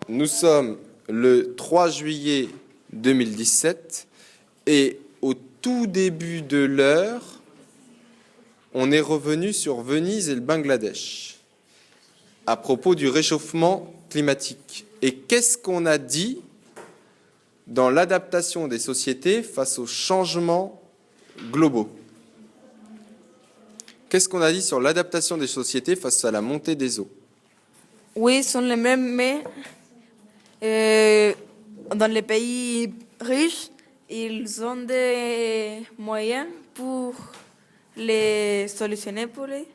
Nous sommes le 3 juillet 2017 et au tout début de l'heure, on est revenu sur Venise et le Bangladesh à propos du réchauffement climatique. Et qu'est-ce qu'on a dit dans l'adaptation des sociétés face aux changements globaux? Qu'est-ce qu'on a dit sur l'adaptation des sociétés face à la montée des eaux? Oui, sont les mêmes, mais dans les pays riches, ils ont des moyens pour les solutionner pour les,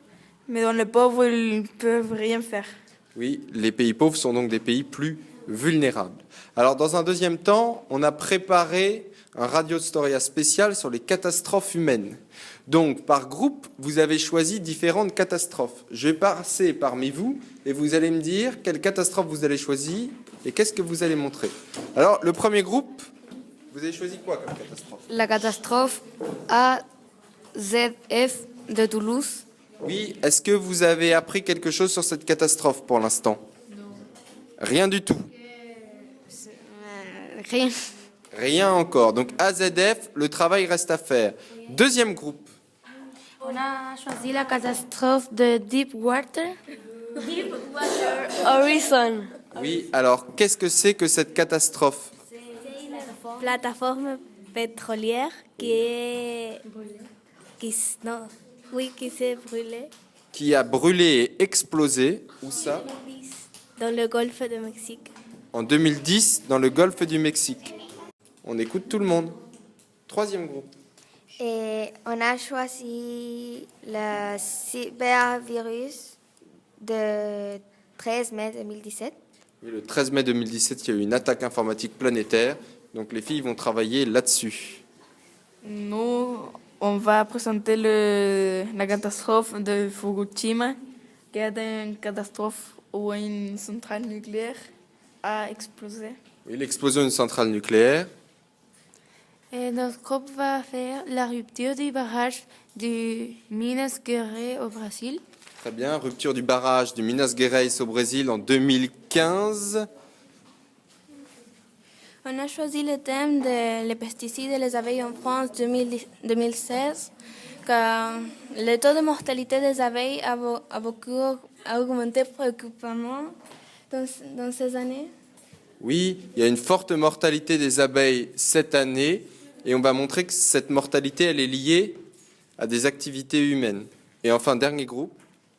mais dans les pauvres, ils ne peuvent rien faire. Oui, les pays pauvres sont donc des pays plus vulnérables. Alors, dans un deuxième temps, on a préparé un Radio Storia spécial sur les catastrophes humaines. Donc, par groupe, vous avez choisi différentes catastrophes. Je vais passer parmi vous et vous allez me dire quelle catastrophe vous allez choisir et qu'est-ce que vous allez montrer. Alors, le premier groupe, vous avez choisi quoi comme catastrophe? La catastrophe AZF de Toulouse. Oui, est-ce que vous avez appris quelque chose sur cette catastrophe pour l'instant? Non. Rien du tout? Rien. Rien encore. Donc AZF, le travail reste à faire. Deuxième groupe. On a choisi la catastrophe de Deepwater Horizon. Oui, alors qu'est-ce que c'est que cette catastrophe? C'est une plateforme pétrolière qui s'est brûlée Qui a brûlé et explosé, où ça? dans le golfe du Mexique. En 2010, dans le golfe du Mexique. On écoute tout le monde. Troisième groupe. Et on a choisi le cybervirus de 13 mai 2017. Oui, le 13 mai 2017, il y a eu une attaque informatique planétaire. Donc les filles vont travailler là-dessus. Nous, on va présenter la catastrophe de Fukushima, qui est une catastrophe où une centrale nucléaire a explosé. Oui, l'explosion d'une centrale nucléaire. Et notre groupe va faire la rupture du barrage du Minas Gerais au Brésil. Très bien, rupture du barrage du Minas Gerais au Brésil en 2015. On a choisi le thème des pesticides et les abeilles en France 2016, car le taux de mortalité des abeilles a beaucoup augmenté préoccupamment dans ces années. Oui, il y a une forte mortalité des abeilles cette année et on va montrer que cette mortalité, elle est liée à des activités humaines. Et enfin, dernier groupe.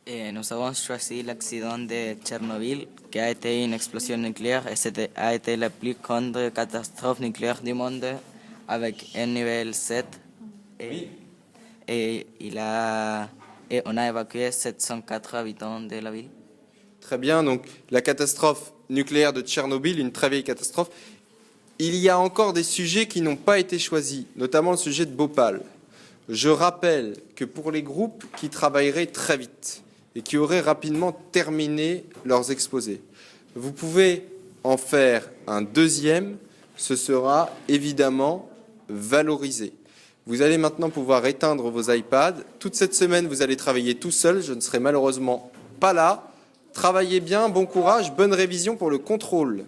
Nous avons choisi l'accident de Tchernobyl, qui a été une explosion nucléaire et a été la plus grande catastrophe nucléaire du monde avec un niveau 7. Et on a évacué 704 habitants de la ville. Très bien, donc la catastrophe nucléaire de Tchernobyl, une très vieille catastrophe. Il y a encore des sujets qui n'ont pas été choisis, notamment le sujet de Bhopal. Je rappelle que pour les groupes qui travailleraient très vite et qui auraient rapidement terminé leurs exposés, vous pouvez en faire un deuxième, ce sera évidemment valorisé. Vous allez maintenant pouvoir éteindre vos iPads. Toute cette semaine, vous allez travailler tout seul, je ne serai malheureusement pas là. Travaillez bien, bon courage, bonne révision pour le contrôle.